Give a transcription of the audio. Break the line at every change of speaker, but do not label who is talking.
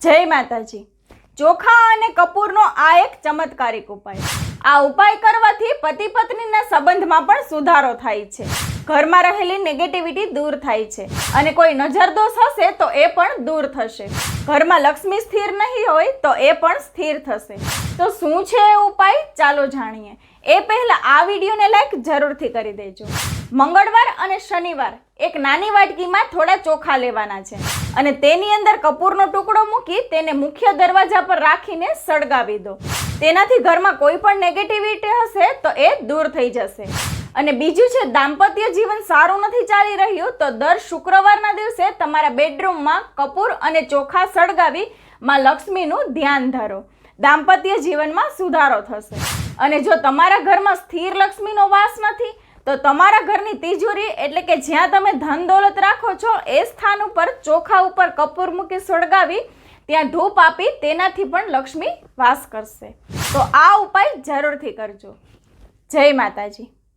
જય માતાજી। ચોખા અને કપૂરનો આ એક ચમત્કારિક ઉપાય। આ ઉપાય કરવાથી પતિ પત્નીના સંબંધમાં પણ સુધારો થાય છે, ઘરમાં રહેલી નેગેટિવિટી દૂર થાય છે અને કોઈ નજરદોષ હશે તો એ પણ દૂર થશે। ઘરમાં લક્ષ્મી સ્થિર નહીં હોય તો એ પણ સ્થિર થશે। તો શું છે એ ઉપાય, ચાલો જાણીએ। એ પહેલા આ વિડીયોને લાઈક જરૂરથી કરી દેજો। મંગળવાર અને શનિવાર એક નાની વાટકીમાં થોડા ચોખા લેવાના છે અને તેની અંદર કપૂરનો ટુકડો મૂકી તેને મુખ્ય દરવાજા પર રાખીને સળગાવી દો। તેનાથી ઘરમાં કોઈ પણ નેગેટિવિટી હશે તો એ દૂર થઈ જશે। અને બીજું છે, દાંપત્ય જીવન સારું નથી ચાલી રહ્યું તો દર શુક્રવારના દિવસે તમારા બેડરૂમમાં કપૂર અને ચોખા સળગાવી માં લક્ષ્મીનું ધ્યાન ધરો। દાંપત્ય જીવનમાં સુધારો થશે। અને જો તમારા ઘરમાં સ્થિર લક્ષ્મીનો વાસ નથી તો તમારા ઘરની તિજોરી એટલે કે જ્યાં તમે ધન દોલત રાખો છો એ સ્થાન ઉપર ચોખા ઉપર કપૂર મૂકી સળગાવી ત્યાં ધૂપ આપી તેનાથી પણ લક્ષ્મી વાસ કરશે। તો આ ઉપાય જરૂરથી કરજો। જય માતાજી।